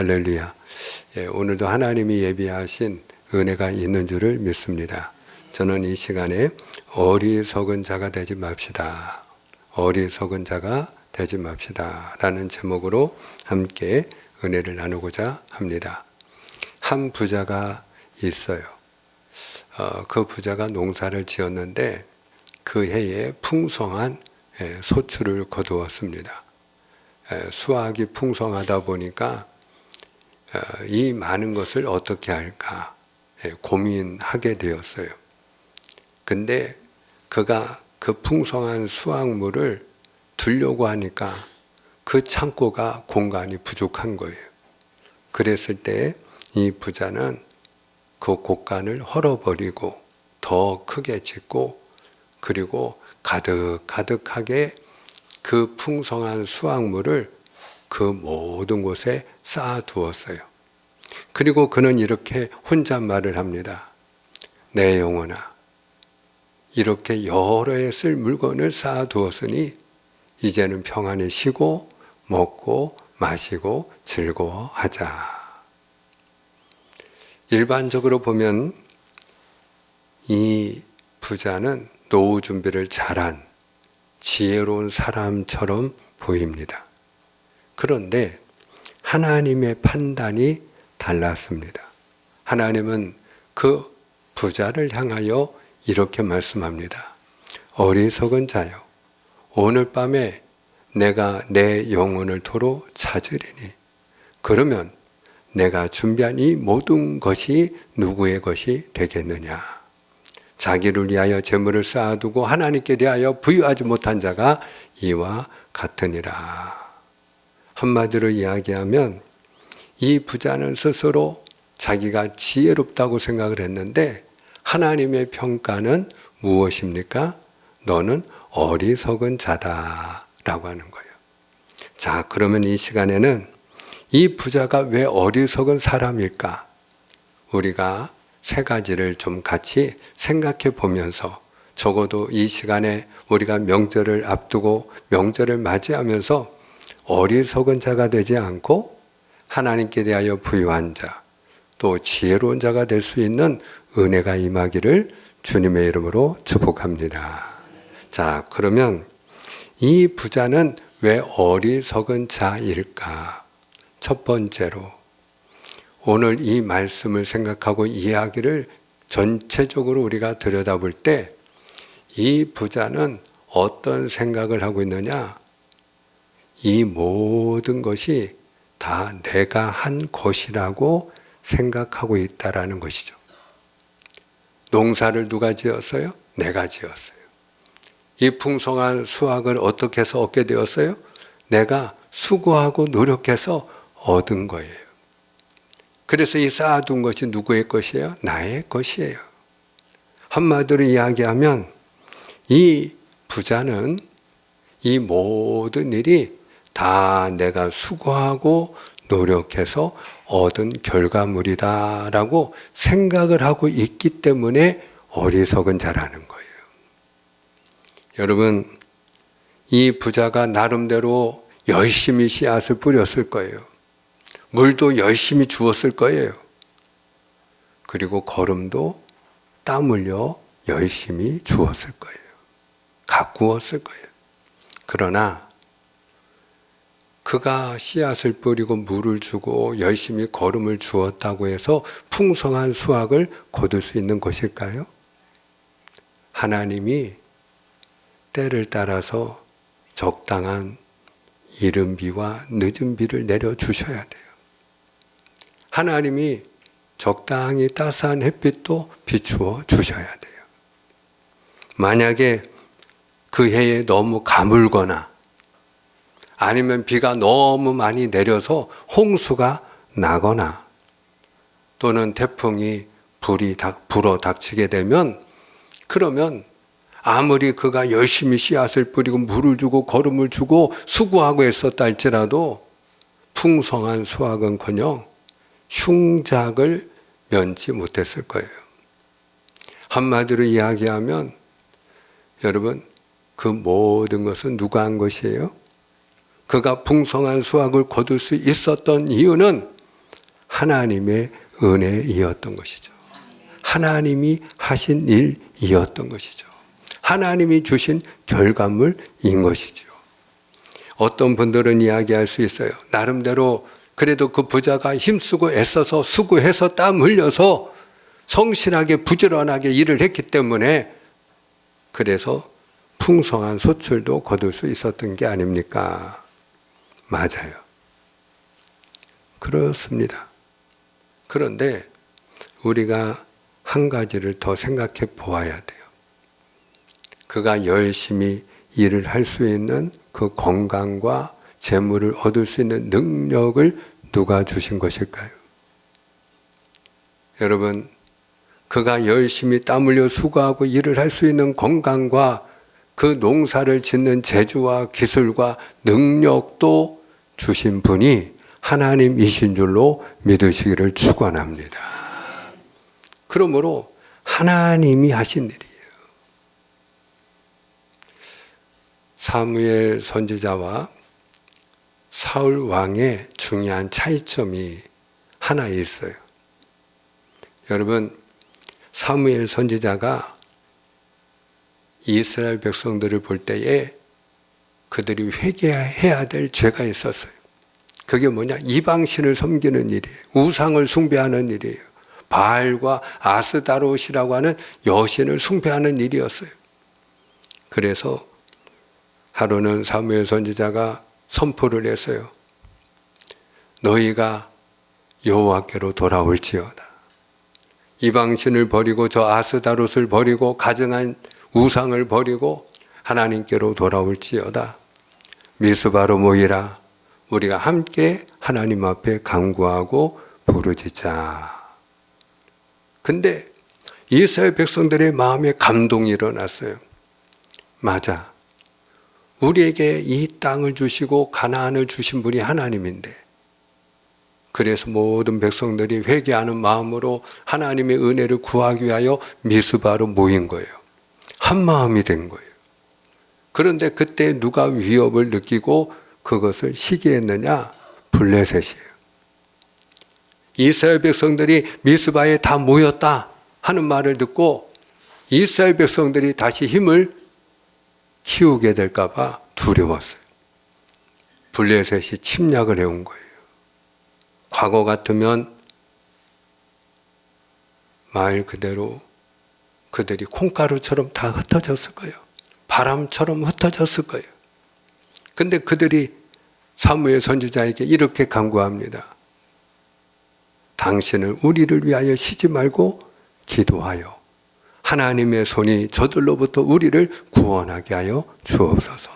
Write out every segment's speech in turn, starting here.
할렐루야. 오늘도 하나님이 예비하신 은혜가 있는 줄을 믿습니다. 저는 이 시간에 어리석은 자가 되지 맙시다. 어리석은 자가 되지 맙시다. 라는 제목으로 함께 은혜를 나누고자 합니다. 한 부자가 있어요. 그 부자가 농사를 지었는데 그 해에 풍성한 소출을 거두었습니다. 수확이 풍성하다 보니까 이 많은 것을 어떻게 할까 고민하게 되었어요. 근데 그가 그 풍성한 수확물을 두려고 하니까 그 창고가 공간이 부족한 거예요. 그랬을 때 이 부자는 그 곳간을 헐어버리고 더 크게 짓고 그리고 가득하게 그 풍성한 수확물을 그 모든 곳에 쌓아두었어요. 그리고 그는 이렇게 혼잣말을 합니다. 내 영혼아, 이렇게 여러 해 쓸 물건을 쌓아두었으니 이제는 평안히 쉬고 먹고 마시고 즐거워하자. 일반적으로 보면 이 부자는 노후 준비를 잘한 지혜로운 사람처럼 보입니다. 그런데 하나님의 판단이 달랐습니다. 하나님은 그 부자를 향하여 이렇게 말씀합니다. 어리석은 자여, 오늘 밤에 내가 내 영혼을 토로 찾으리니 그러면 내가 준비한 이 모든 것이 누구의 것이 되겠느냐. 자기를 위하여 재물을 쌓아두고 하나님께 대하여 부유하지 못한 자가 이와 같으니라. 한마디로 이야기하면 이 부자는 스스로 자기가 지혜롭다고 생각을 했는데 하나님의 평가는 무엇입니까? 너는 어리석은 자다라고 하는 거예요. 자, 그러면 이 시간에는 이 부자가 왜 어리석은 사람일까? 우리가 세 가지를 좀 같이 생각해 보면서 적어도 이 시간에 우리가 명절을 앞두고 명절을 맞이하면서 어리석은 자가 되지 않고 하나님께 대하여 부유한 자, 또 지혜로운 자가 될 수 있는 은혜가 임하기를 주님의 이름으로 축복합니다. 자, 그러면 이 부자는 왜 어리석은 자일까? 첫 번째로 오늘 이 말씀을 생각하고 이야기를 전체적으로 우리가 들여다볼 때 이 부자는 어떤 생각을 하고 있느냐? 이 모든 것이 다 내가 한 것이라고 생각하고 있다라는 것이죠. 농사를 누가 지었어요? 내가 지었어요. 이 풍성한 수확을 어떻게 해서 얻게 되었어요? 내가 수고하고 노력해서 얻은 거예요. 그래서 이 쌓아둔 것이 누구의 것이에요? 나의 것이에요. 한마디로 이야기하면 이 부자는 이 모든 일이 다 내가 수고하고 노력해서 얻은 결과물이다라고 생각을 하고 있기 때문에 어리석은 자라는 거예요. 여러분, 이 부자가 나름대로 열심히 씨앗을 뿌렸을 거예요. 물도 열심히 주었을 거예요. 그리고 거름도 땀 흘려 열심히 주었을 거예요. 가꾸었을 거예요. 그러나 그가 씨앗을 뿌리고 물을 주고 열심히 거름을 주었다고 해서 풍성한 수확을 거둘 수 있는 것일까요? 하나님이 때를 따라서 적당한 이른 비와 늦은 비를 내려주셔야 돼요. 하나님이 적당히 따스한 햇빛도 비추어 주셔야 돼요. 만약에 그 해에 너무 가물거나 아니면 비가 너무 많이 내려서 홍수가 나거나 또는 태풍이 불어 닥치게 되면 그러면 아무리 그가 열심히 씨앗을 뿌리고 물을 주고 거름을 주고 수고하고 했었다 할지라도 풍성한 수확은커녕 흉작을 면치 못했을 거예요. 한마디로 이야기하면 여러분, 그 모든 것은 누가 한 것이에요? 그가 풍성한 수확을 거둘 수 있었던 이유는 하나님의 은혜이었던 것이죠. 하나님이 하신 일이었던 것이죠. 하나님이 주신 결과물인 것이죠. 어떤 분들은 이야기할 수 있어요. 나름대로 그래도 그 부자가 힘쓰고 애써서 수고해서 땀 흘려서 성실하게 부지런하게 일을 했기 때문에 그래서 풍성한 소출도 거둘 수 있었던 게 아닙니까? 맞아요. 그렇습니다. 그런데 우리가 한 가지를 더 생각해 보아야 돼요. 그가 열심히 일을 할 수 있는 그 건강과 재물을 얻을 수 있는 능력을 누가 주신 것일까요? 여러분, 그가 열심히 땀 흘려 수고하고 일을 할 수 있는 건강과 그 농사를 짓는 재주와 기술과 능력도 주신 분이 하나님이신 줄로 믿으시기를 축원합니다. 그러므로 하나님이 하신 일이에요. 사무엘 선지자와 사울 왕의 중요한 차이점이 하나 있어요. 여러분, 사무엘 선지자가 이스라엘 백성들을 볼 때에 그들이 회개해야 될 죄가 있었어요. 그게 뭐냐? 이방신을 섬기는 일이에요. 우상을 숭배하는 일이에요. 바알과 아스다롯이라고 하는 여신을 숭배하는 일이었어요. 그래서 하루는 사무엘 선지자가 선포를 했어요. 너희가 여호와께로 돌아올지어다. 이방신을 버리고 저 아스다롯을 버리고 가증한 우상을 버리고 하나님께로 돌아올지어다. 미스바로 모이라. 우리가 함께 하나님 앞에 간구하고 부르짖자. 근데 이스라엘 백성들의 마음에 감동이 일어났어요. 맞아. 우리에게 이 땅을 주시고 가나안을 주신 분이 하나님인데, 그래서 모든 백성들이 회개하는 마음으로 하나님의 은혜를 구하기 위하여 미스바로 모인 거예요. 한 마음이 된 거예요. 그런데 그때 누가 위협을 느끼고 그것을 시기했느냐? 블레셋이에요. 이스라엘 백성들이 미스바에 다 모였다 하는 말을 듣고 이스라엘 백성들이 다시 힘을 키우게 될까 봐 두려웠어요. 블레셋이 침략을 해온 거예요. 과거 같으면 말 그대로 그들이 콩가루처럼 다 흩어졌을 거예요. 바람처럼 흩어졌을 거예요. 근데 그들이 사무엘 선지자에게 이렇게 간구합니다. 당신은 우리를 위하여 쉬지 말고 기도하여 하나님의 손이 저들로부터 우리를 구원하게 하여 주옵소서.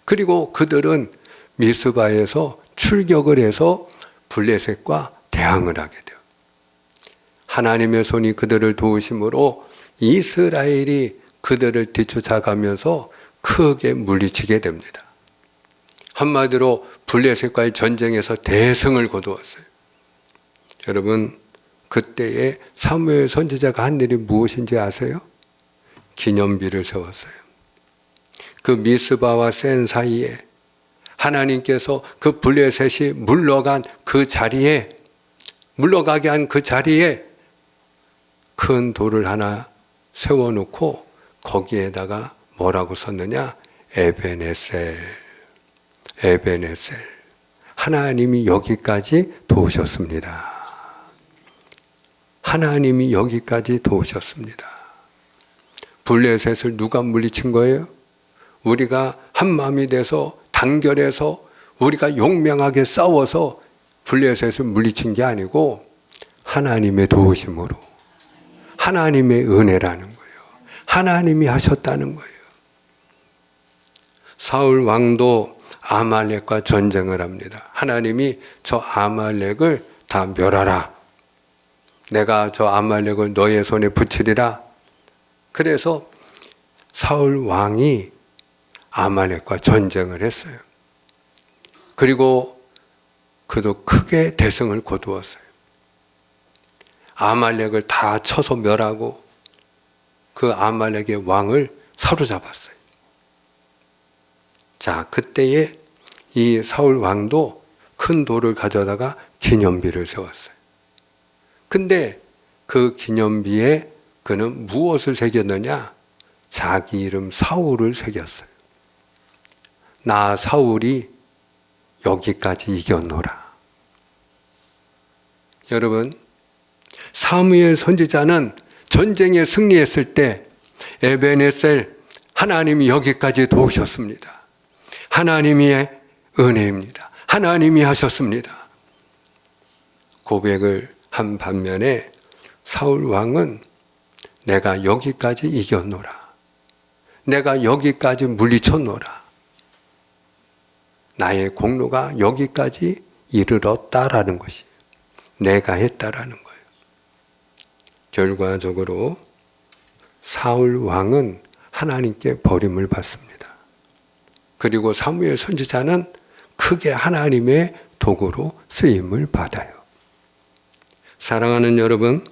그리고 그들은 미스바에서 출격을 해서 블레셋과 대항을 하게 돼요. 하나님의 손이 그들을 도우심으로 이스라엘이 그들을 뒤쫓아가면서 크게 물리치게 됩니다. 한마디로 블레셋과의 전쟁에서 대승을 거두었어요. 여러분, 그때에 사무엘 선지자가 한 일이 무엇인지 아세요? 기념비를 세웠어요. 그 미스바와 센 사이에 하나님께서 그 블레셋이 물러가게 한 그 자리에 큰 돌을 하나 세워놓고 거기에다가 뭐라고 썼느냐? 에베네셀. 하나님이 여기까지 도우셨습니다. 하나님이 여기까지 도우셨습니다. 블레셋을 누가 물리친 거예요? 우리가 한 마음이 돼서 단결해서 우리가 용맹하게 싸워서 블레셋을 물리친 게 아니고 하나님의 도우심으로, 하나님의 은혜라는 거예요. 하나님이 하셨다는 거예요. 사울 왕도 아말렉과 전쟁을 합니다. 하나님이 저 아말렉을 다 멸하라. 내가 저 아말렉을 너의 손에 붙이리라. 그래서 사울 왕이 아말렉과 전쟁을 했어요. 그리고 그도 크게 대승을 거두었어요. 아말렉을 다 쳐서 멸하고 그 아말렉의 왕을 사로잡았어요. 자, 그때에 이 사울 왕도 큰 돌을 가져다가 기념비를 세웠어요. 근데 그 기념비에 그는 무엇을 새겼느냐? 자기 이름 사울을 새겼어요. 나 사울이 여기까지 이겼노라. 여러분, 사무엘 선지자는 전쟁에 승리했을 때 에베네셀, 하나님이 여기까지 도우셨습니다. 하나님의 은혜입니다. 하나님이 하셨습니다. 고백을 한 반면에 사울 왕은 내가 여기까지 이겼노라. 내가 여기까지 물리쳤노라. 나의 공로가 여기까지 이르렀다라는 것이 내가 했다라는 거예요. 결과적으로 사울 왕은 하나님께 버림을 받습니다. 그리고 사무엘 선지자는 크게 하나님의 도구로 쓰임을 받아요. 사랑하는 여러분,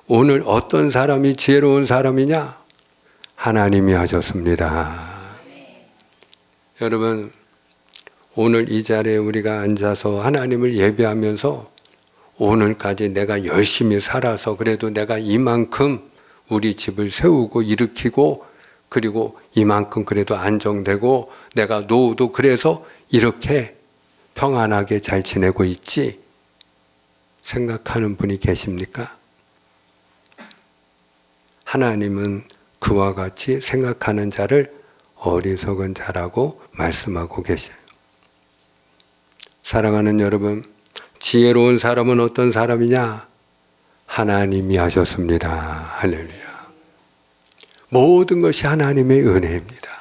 오늘 어떤 사람이 지혜로운 사람이냐? 하나님이 하셨습니다. 여러분, 오늘 이 자리에 우리가 앉아서 하나님을 예배하면서 오늘까지 내가 열심히 살아서 그래도 내가 이만큼 우리 집을 세우고 일으키고 그리고 이만큼 그래도 안정되고 내가 노후도 그래서 이렇게 평안하게 잘 지내고 있지 생각하는 분이 계십니까? 하나님은 그와 같이 생각하는 자를 어리석은 자라고 말씀하고 계셔요. 사랑하는 여러분, 지혜로운 사람은 어떤 사람이냐? 하나님이 하셨습니다. 할렐루야. 모든 것이 하나님의 은혜입니다.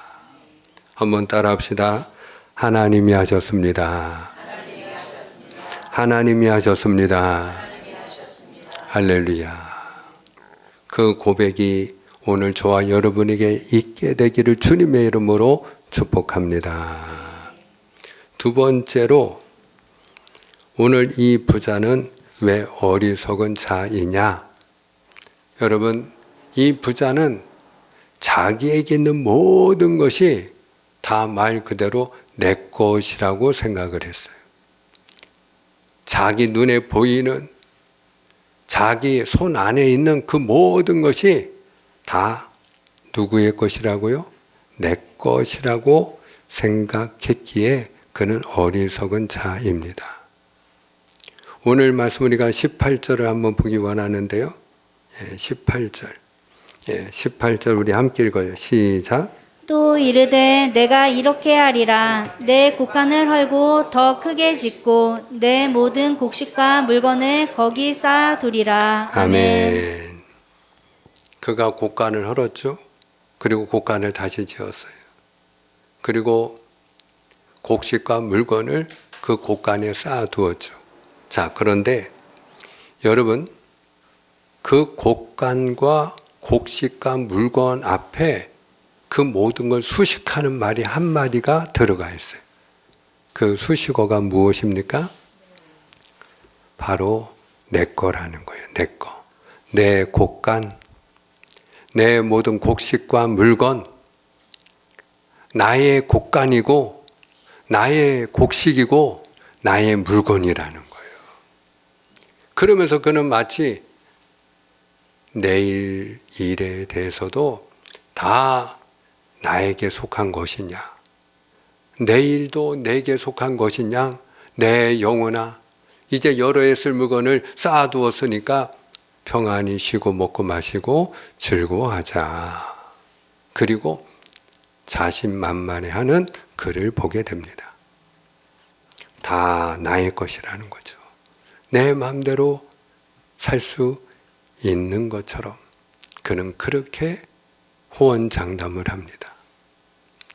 한번 따라합시다. 하나님이 하셨습니다. 하나님이 하셨습니다. 할렐루야. 그 고백이 오늘 저와 여러분에게 있게 되기를 주님의 이름으로 축복합니다. 두 번째로 오늘 이 부자는 왜 어리석은 자이냐? 여러분, 이 부자는 자기에게 있는 모든 것이 다 말 그대로 내 것이라고 생각을 했어요. 자기 눈에 보이는 자기 손 안에 있는 그 모든 것이 다 누구의 것이라고요? 내 것이라고 생각했기에 그는 어리석은 자입니다. 오늘 말씀 우리가 18절을 한번 보기 원하는데요. 18절. 18절 우리 함께 읽어요. 시작. 또 이르되 내가 이렇게 하리라. 내 곡간을 헐고 더 크게 짓고 내 모든 곡식과 물건을 거기 쌓아두리라. 아멘. 그가 곡간을 헐었죠. 그리고 곡간을 다시 지었어요. 그리고 곡식과 물건을 그 곡간에 쌓아두었죠. 자, 그런데 여러분, 그 곡간과 곡식과 물건 앞에 그 모든 걸 수식하는 말이 한마디가 들어가 있어요. 그 수식어가 무엇입니까? 바로 내 거라는 거예요. 내 거. 내 곡간, 내 모든 곡식과 물건, 나의 곡간이고 나의 곡식이고 나의 물건이라는 거예요. 그러면서 그는 마치 내일 일에 대해서도 다 나에게 속한 것이냐, 내일도 내게 속한 것이냐, 내 영혼아 이제 여러 해 쓸 물건을 쌓아두었으니까 평안히 쉬고 먹고 마시고 즐거워하자. 그리고 자신만만해하는 그를 보게 됩니다. 다 나의 것이라는 거죠. 내 마음대로 살 수 있는 것처럼 그는 그렇게 호언장담을 합니다.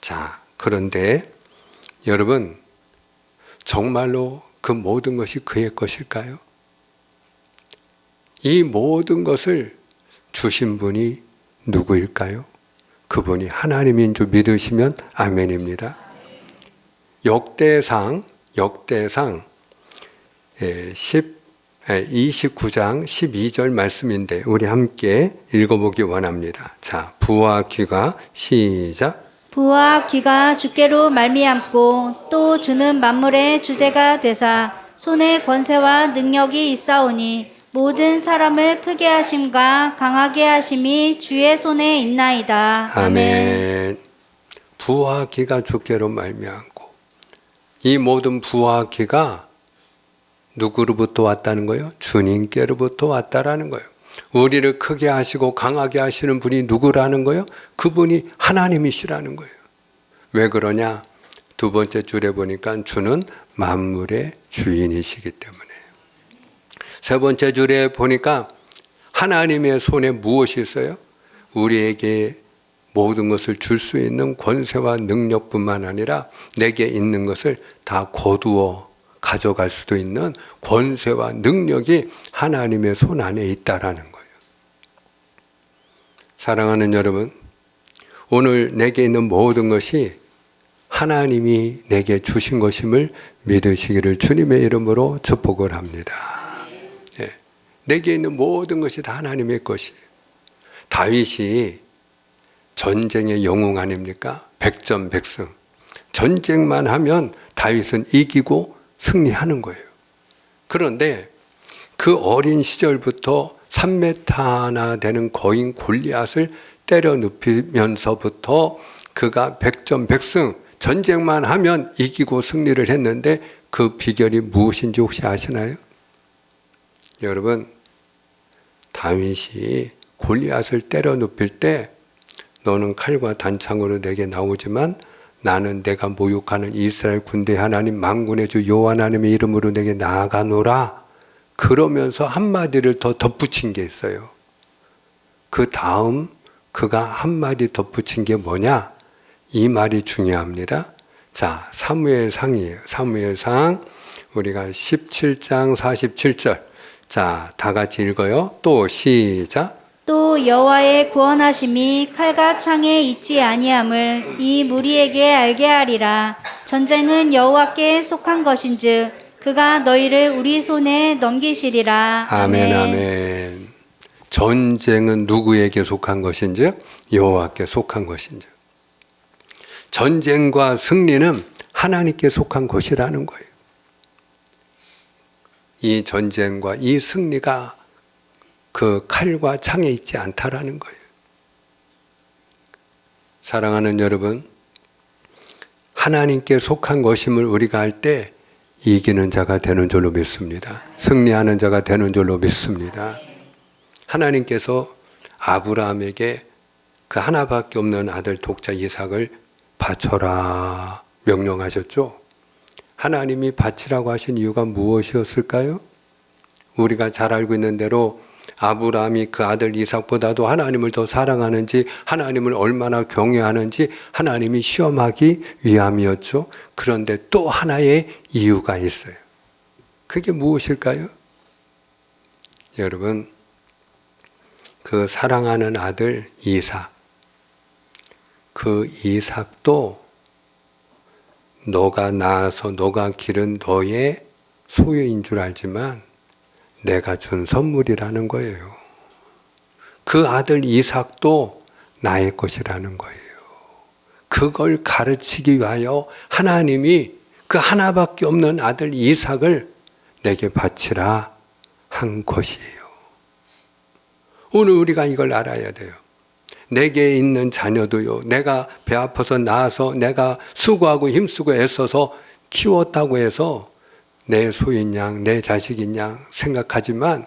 자, 그런데 여러분, 정말로 그 모든 것이 그의 것일까요? 이 모든 것을 주신 분이 누구일까요? 그분이 하나님인 줄 믿으시면 아멘입니다. 역대상 29장 12절 말씀인데 우리 함께 읽어보기 원합니다. 자, 부와 귀가 시작. 부와 귀가 주께로 말미암고 또 주는 만물의 주제가 되사 손에 권세와 능력이 있사오니 모든 사람을 크게 하심과 강하게 하심이 주의 손에 있나이다. 아멘. 부와 기가 주께로 말미암고, 이 모든 부와 기가 누구로부터 왔다는 거예요? 주님께로부터 왔다라는 거예요. 우리를 크게 하시고 강하게 하시는 분이 누구라는 거예요? 그분이 하나님이시라는 거예요. 왜 그러냐? 두 번째 줄에 보니까 주는 만물의 주인이시기 때문에. 세 번째 줄에 보니까 하나님의 손에 무엇이 있어요? 우리에게 모든 것을 줄 수 있는 권세와 능력뿐만 아니라 내게 있는 것을 다 거두어 가져갈 수도 있는 권세와 능력이 하나님의 손 안에 있다라는 거예요. 사랑하는 여러분, 오늘 내게 있는 모든 것이 하나님이 내게 주신 것임을 믿으시기를 주님의 이름으로 축복을 합니다. 예. 내게 있는 모든 것이 다 하나님의 것이에요. 다윗이 전쟁의 영웅 아닙니까? 백전백승. 전쟁만 하면 다윗은 이기고 승리하는 거예요. 그런데 그 어린 시절부터 3m나 되는 거인 골리앗을 때려 눕히면서부터 그가 백전백승, 전쟁만 하면 이기고 승리를 했는데 그 비결이 무엇인지 혹시 아시나요? 여러분, 다윗이 골리앗을 때려 눕힐 때 너는 칼과 단창으로 내게 나오지만 나는 내가 모욕하는 이스라엘 군대 하나님 만군의 주 여호와 하나님의 이름으로 내게 나아가노라. 그러면서 한마디를 더 덧붙인 게 있어요. 그 다음 그가 한마디 덧붙인 게 뭐냐? 이 말이 중요합니다. 자, 사무엘상이에요. 사무엘상 우리가 17장 47절. 자, 다 같이 읽어요. 또 시작. 또 여호와의 구원하심이 칼과 창에 있지 아니함을 이 무리에게 알게 하리라. 전쟁은 여호와께 속한 것인즉 그가 너희를 우리 손에 넘기시리라. 아멘, 아멘. 전쟁은 누구에게 속한 것인즉 여호와께 속한 것인즉. 전쟁과 승리는 하나님께 속한 것이라는 거예요. 이 전쟁과 이 승리가 그 칼과 창에 있지 않다라는 거예요. 사랑하는 여러분, 하나님께 속한 것임을 우리가 알 때 이기는 자가 되는 줄로 믿습니다. 승리하는 자가 되는 줄로 믿습니다. 하나님께서 아브라함에게 그 하나밖에 없는 아들 독자 이삭을 바쳐라 명령하셨죠. 하나님이 바치라고 하신 이유가 무엇이었을까요? 우리가 잘 알고 있는 대로 아브라함이 그 아들 이삭보다도 하나님을 더 사랑하는지, 하나님을 얼마나 경외하는지 하나님이 시험하기 위함이었죠. 그런데 또 하나의 이유가 있어요. 그게 무엇일까요? 여러분, 그 사랑하는 아들 이삭, 그 이삭도 너가 낳아서 너가 기른 너의 소유인 줄 알지만 내가 준 선물이라는 거예요. 그 아들 이삭도 나의 것이라는 거예요. 그걸 가르치기 위하여 하나님이 그 하나밖에 없는 아들 이삭을 내게 바치라 한 것이에요. 오늘 우리가 이걸 알아야 돼요. 내게 있는 자녀도요, 내가 배 아파서 낳아서 내가 수고하고 힘쓰고 애써서 키웠다고 해서 내 소인 양, 내 자식인 양 생각하지만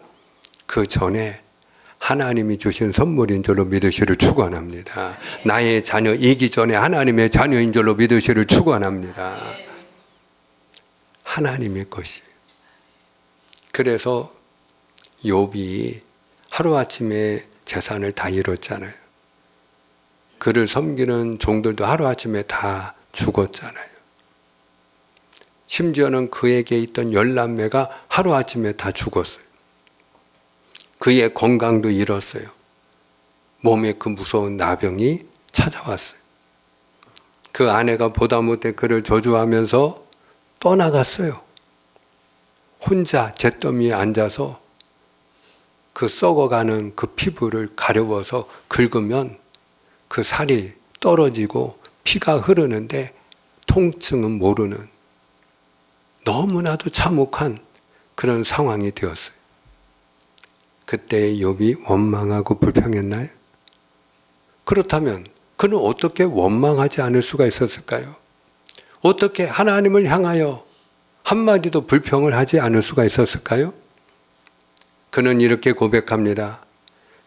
그 전에 하나님이 주신 선물인 줄로 믿으시를 축원합니다. 나의 자녀이기 전에 하나님의 자녀인 줄로 믿으시를 축원합니다. 하나님의 것이. 그래서 욥이 하루아침에 재산을 다 잃었잖아요. 그를 섬기는 종들도 하루아침에 다 죽었잖아요. 심지어는 그에게 있던 10남매가 하루아침에 다 죽었어요. 그의 건강도 잃었어요. 몸에 그 무서운 나병이 찾아왔어요. 그 아내가 보다 못해 그를 저주하면서 떠나갔어요. 혼자 잿더미에 앉아서 그 썩어가는 그 피부를 가려워서 긁으면 그 살이 떨어지고 피가 흐르는데 통증은 모르는 너무나도 참혹한 그런 상황이 되었어요. 그때 욥이 원망하고 불평했나요? 그렇다면 그는 어떻게 원망하지 않을 수가 있었을까요? 어떻게 하나님을 향하여 한마디도 불평을 하지 않을 수가 있었을까요? 그는 이렇게 고백합니다.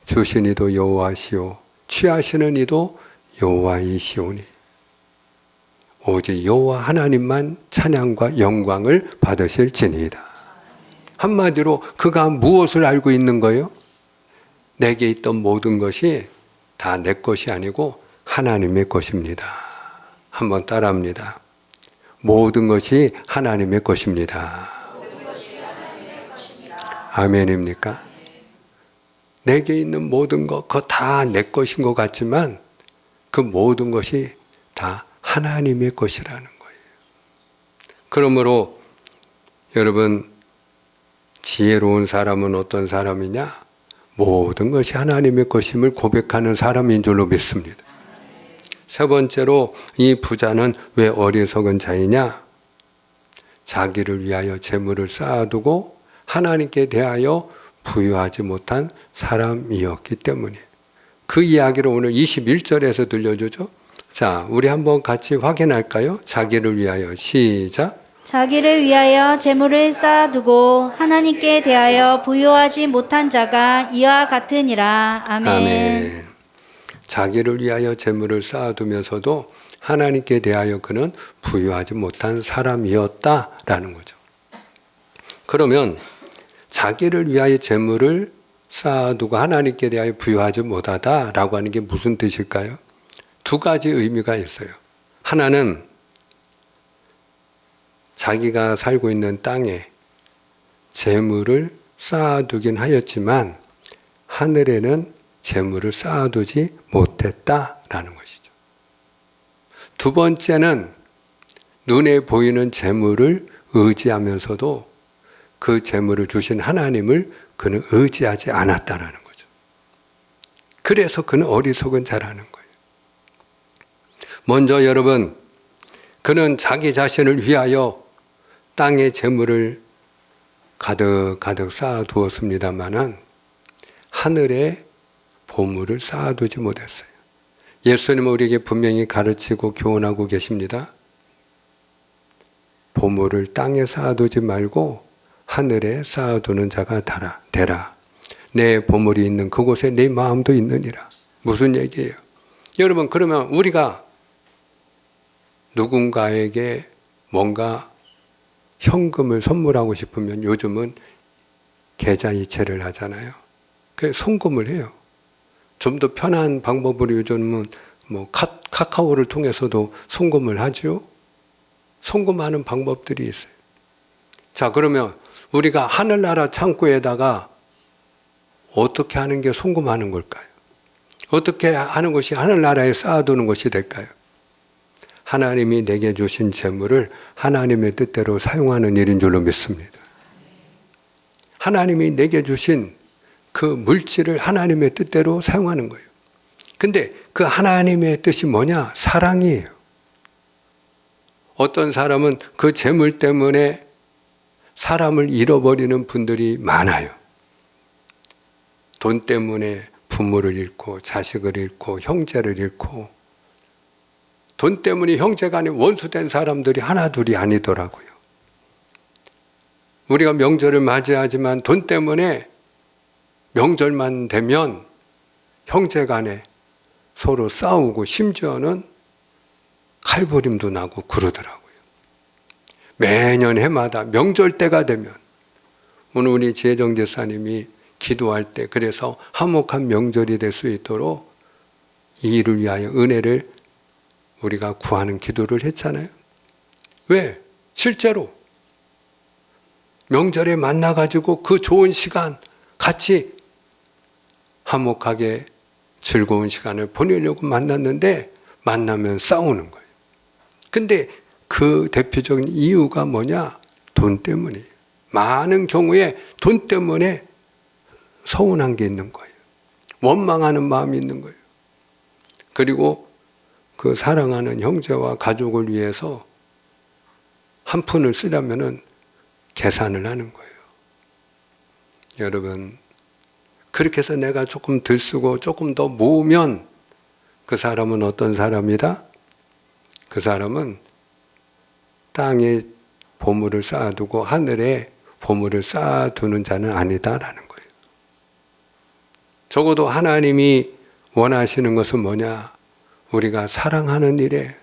주신 이도 여호와시오 취하시는 이도 여호와이시오니 오직 여호와 하나님만 찬양과 영광을 받으실지니이다. 한마디로 그가 무엇을 알고 있는 거예요? 내게 있던 모든 것이 다 내 것이 아니고 하나님의 것입니다. 한번 따라합니다. 모든 것이 하나님의 것입니다. 아멘입니까? 내게 있는 모든 것, 그거 다 내 것인 것 같지만 그 모든 것이 다 하나님의 것이라는 거예요. 그러므로 여러분, 지혜로운 사람은 어떤 사람이냐? 모든 것이 하나님의 것임을 고백하는 사람인 줄로 믿습니다. 세 번째로 이 부자는 왜 어리석은 자이냐? 자기를 위하여 재물을 쌓아두고 하나님께 대하여 부유하지 못한 사람이었기 때문이에요. 그 이야기를 오늘 21절에서 들려주죠. 자, 우리 한번 같이 확인할까요? 자기를 위하여 시작. 자기를 위하여 재물을 쌓아두고 하나님께 대하여 부유하지 못한 자가 이와 같으니라. 아멘. 아멘. 자기를 위하여 재물을 쌓아두면서도 하나님께 대하여 그는 부유하지 못한 사람이었다라는 거죠. 그러면 자기를 위하여 재물을 쌓아두고 하나님께 대하여 부유하지 못하다라고 하는 게 무슨 뜻일까요? 두 가지 의미가 있어요. 하나는 자기가 살고 있는 땅에 재물을 쌓아두긴 하였지만 하늘에는 재물을 쌓아두지 못했다라는 것이죠. 두 번째는 눈에 보이는 재물을 의지하면서도 그 재물을 주신 하나님을 그는 의지하지 않았다라는 거죠. 그래서 그는 어리석은 자라는 거예요. 먼저 여러분, 그는 자기 자신을 위하여 땅에 재물을 가득 쌓아두었습니다마는 하늘에 보물을 쌓아두지 못했어요. 예수님은 우리에게 분명히 가르치고 교훈하고 계십니다. 보물을 땅에 쌓아두지 말고 하늘에 쌓아두는 자가 되라. 내 보물이 있는 그곳에 내 마음도 있느니라. 무슨 얘기예요? 여러분, 그러면 우리가 누군가에게 뭔가 현금을 선물하고 싶으면 요즘은 계좌이체를 하잖아요. 그래서 송금을 해요. 좀 더 편한 방법으로 요즘은 뭐 카카오를 통해서도 송금을 하죠. 송금하는 방법들이 있어요. 자, 그러면 우리가 하늘나라 창고에다가 어떻게 하는 게 송금하는 걸까요? 어떻게 하는 것이 하늘나라에 쌓아두는 것이 될까요? 하나님이 내게 주신 재물을 하나님의 뜻대로 사용하는 일인 줄로 믿습니다. 하나님이 내게 주신 그 물질을 하나님의 뜻대로 사용하는 거예요. 근데 그 하나님의 뜻이 뭐냐? 사랑이에요. 어떤 사람은 그 재물 때문에 사람을 잃어버리는 분들이 많아요. 돈 때문에 부모를 잃고 자식을 잃고 형제를 잃고 돈 때문에 형제간에 원수된 사람들이 하나둘이 아니더라고요. 우리가 명절을 맞이하지만 돈 때문에 명절만 되면 형제간에 서로 싸우고 심지어는 칼부림도 나고 그러더라고요. 매년 해마다 명절 때가 되면 오늘 우리 지혜정 제사님이 기도할 때 그래서 화목한 명절이 될 수 있도록 이 일을 위하여 은혜를 우리가 구하는 기도를 했잖아요. 왜? 실제로 명절에 만나가지고 그 좋은 시간 같이 화목하게 즐거운 시간을 보내려고 만났는데 만나면 싸우는 거예요. 근데 그 대표적인 이유가 뭐냐? 돈 때문이에요. 많은 경우에 돈 때문에 서운한 게 있는 거예요. 원망하는 마음이 있는 거예요. 그리고 그 사랑하는 형제와 가족을 위해서 한 푼을 쓰려면은 계산을 하는 거예요. 여러분, 그렇게 해서 내가 조금 덜 쓰고 조금 더 모으면 그 사람은 어떤 사람이다? 그 사람은 땅에 보물을 쌓아두고 하늘에 보물을 쌓아두는 자는 아니다라는 거예요. 적어도 하나님이 원하시는 것은 뭐냐? 우리가 사랑하는 일에,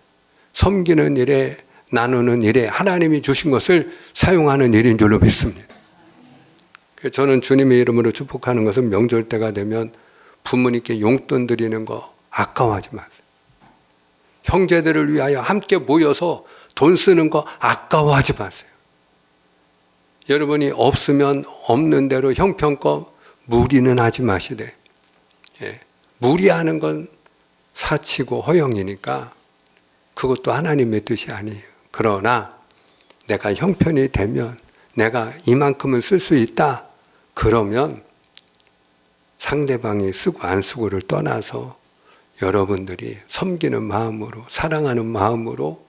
섬기는 일에, 나누는 일에 하나님이 주신 것을 사용하는 일인 줄로 믿습니다. 저는 주님의 이름으로 축복하는 것은 명절 때가 되면 부모님께 용돈 드리는 거 아까워하지 마세요. 형제들을 위하여 함께 모여서 돈 쓰는 거 아까워하지 마세요. 여러분이 없으면 없는 대로 형편껏 무리는 하지 마시되, 무리하는 건 사치고 허영이니까 그것도 하나님의 뜻이 아니에요. 그러나 내가 형편이 되면 내가 이만큼은 쓸 수 있다. 그러면 상대방이 쓰고 안 쓰고를 떠나서 여러분들이 섬기는 마음으로, 사랑하는 마음으로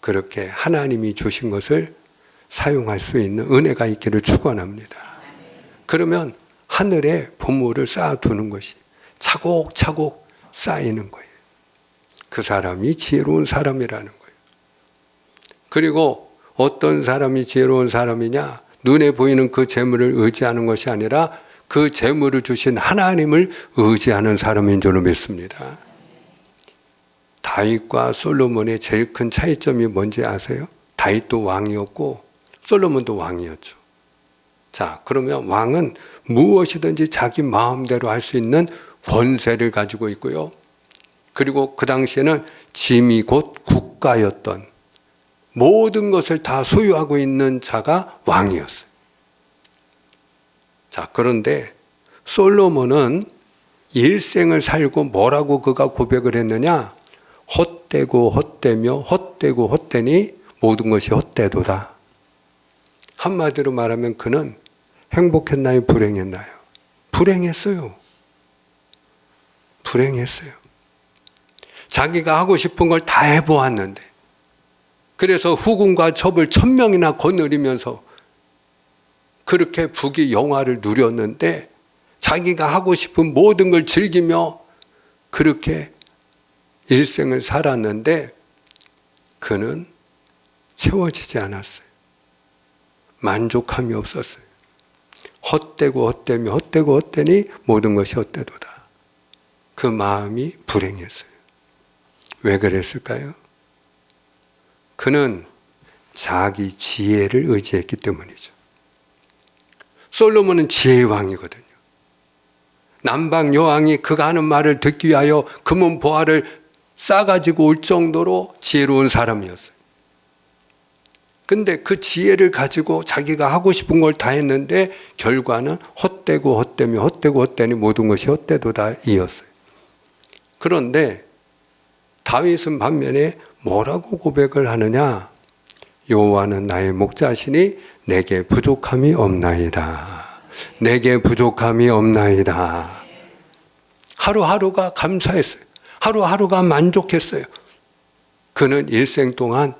그렇게 하나님이 주신 것을 사용할 수 있는 은혜가 있기를 축원합니다. 그러면 하늘에 보물을 쌓아두는 것이 차곡차곡 쌓이는 거예요. 그 사람이 지혜로운 사람이라는 거예요. 그리고 어떤 사람이 지혜로운 사람이냐? 눈에 보이는 그 재물을 의지하는 것이 아니라 그 재물을 주신 하나님을 의지하는 사람인 줄로 믿습니다. 다윗과 솔로몬의 제일 큰 차이점이 뭔지 아세요? 다윗도 왕이었고 솔로몬도 왕이었죠. 자, 그러면 왕은 무엇이든지 자기 마음대로 할 수 있는 권세를 가지고 있고요. 그리고 그 당시에는 짐이 곧 국가였던 모든 것을 다 소유하고 있는 자가 왕이었어요. 자, 그런데 솔로몬은 일생을 살고 뭐라고 그가 고백을 했느냐? 헛되고 헛되며 헛되고 헛되니 모든 것이 헛되도다. 한마디로 말하면 그는 행복했나요? 불행했나요? 불행했어요. 불행했어요. 자기가 하고 싶은 걸 다 해보았는데, 그래서 후군과 첩을 1000명이나 거느리면서 그렇게 부귀 영화를 누렸는데 자기가 하고 싶은 모든 걸 즐기며 그렇게 일생을 살았는데 그는 채워지지 않았어요. 만족함이 없었어요. 헛되고 헛되며 헛되고 헛되니 모든 것이 헛되도다. 그 마음이 불행했어요. 왜 그랬을까요? 그는 자기 지혜를 의지했기 때문이죠. 솔로몬은 지혜의 왕이거든요. 남방 여왕이 그가 하는 말을 듣기 위하여 금은 보화를 싸가지고 올 정도로 지혜로운 사람이었어요. 근데 그 지혜를 가지고 자기가 하고 싶은 걸 다 했는데 결과는 헛되고 헛되며 헛되고 헛되니 모든 것이 헛되도다 이었어요. 그런데 다윗은 반면에 뭐라고 고백을 하느냐? 여호와는 나의 목자시니 내게 부족함이 없나이다. 내게 부족함이 없나이다. 하루하루가 감사했어요. 하루하루가 만족했어요. 그는 일생 동안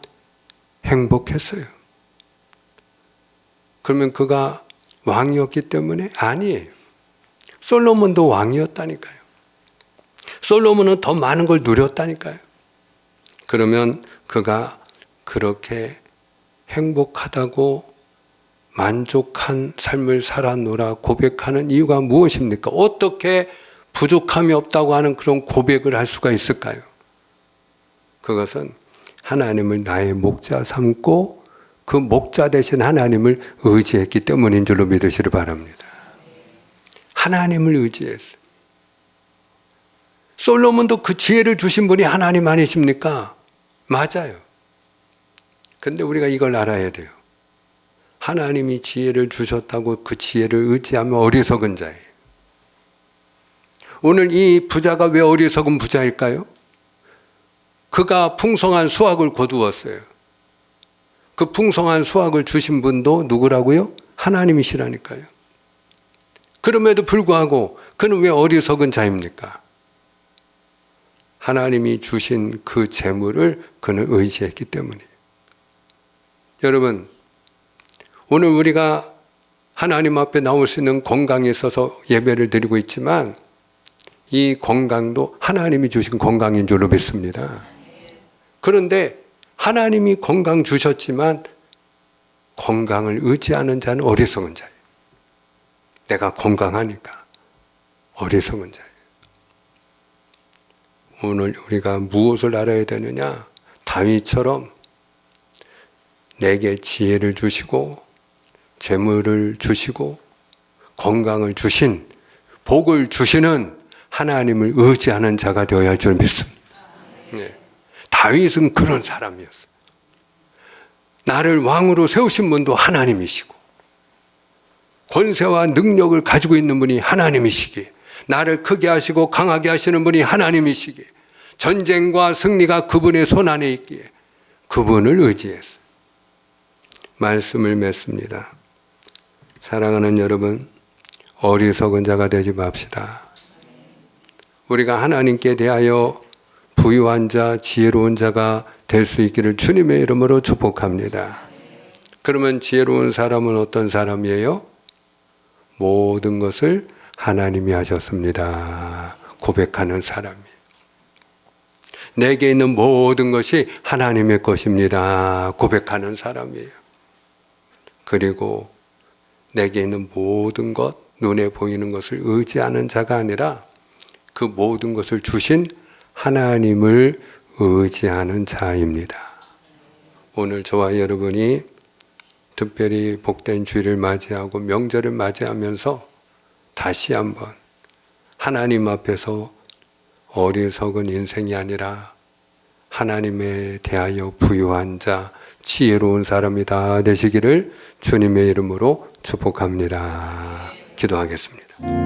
행복했어요. 그러면 그가 왕이었기 때문에? 아니에요. 솔로몬도 왕이었다니까요. 솔로몬은 더 많은 걸 누렸다니까요. 그러면 그가 그렇게 행복하다고 만족한 삶을 살아노라 고백하는 이유가 무엇입니까? 어떻게 부족함이 없다고 하는 그런 고백을 할 수가 있을까요? 그것은 하나님을 나의 목자 삼고 그 목자 되신 하나님을 의지했기 때문인 줄로 믿으시기 바랍니다. 하나님을 의지했어요. 솔로몬도 그 지혜를 주신 분이 하나님 아니십니까? 맞아요. 근데 우리가 이걸 알아야 돼요. 하나님이 지혜를 주셨다고 그 지혜를 의지하면 어리석은 자예요. 오늘 이 부자가 왜 어리석은 부자일까요? 그가 풍성한 수확을 거두었어요. 그 풍성한 수확을 주신 분도 누구라고요? 하나님이시라니까요. 그럼에도 불구하고 그는 왜 어리석은 자입니까? 하나님이 주신 그 재물을 그는 의지했기 때문이에요. 여러분, 오늘 우리가 하나님 앞에 나올 수 있는 건강이 있어서 예배를 드리고 있지만 이 건강도 하나님이 주신 건강인 줄로 믿습니다. 그런데 하나님이 건강 주셨지만 건강을 의지하는 자는 어리석은 자예요. 내가 건강하니까 어리석은 자예요. 오늘 우리가 무엇을 알아야 되느냐? 다윗처럼 내게 지혜를 주시고 재물을 주시고 건강을 주신 복을 주시는 하나님을 의지하는 자가 되어야 할 줄 믿습니다. 네. 다윗은 그런 사람이었어요. 나를 왕으로 세우신 분도 하나님이시고 권세와 능력을 가지고 있는 분이 하나님이시기에 나를 크게 하시고 강하게 하시는 분이 하나님이시기에 전쟁과 승리가 그분의 손 안에 있기에 그분을 의지했어요. 말씀을 맺습니다. 사랑하는 여러분, 어리석은 자가 되지 맙시다. 우리가 하나님께 대하여 부유한 자, 지혜로운 자가 될 수 있기를 주님의 이름으로 축복합니다. 그러면 지혜로운 사람은 어떤 사람이에요? 모든 것을 하나님이 하셨습니다. 고백하는 사람이에요. 내게 있는 모든 것이 하나님의 것입니다. 고백하는 사람이에요. 그리고 내게 있는 모든 것, 눈에 보이는 것을 의지하는 자가 아니라 그 모든 것을 주신 하나님을 의지하는 자입니다. 오늘 저와 여러분이 특별히 복된 주일을 맞이하고 명절을 맞이하면서 다시 한번 하나님 앞에서 어리석은 인생이 아니라 하나님에 대하여 부유한 자, 지혜로운 사람이 다 되시기를 주님의 이름으로 축복합니다. 기도하겠습니다.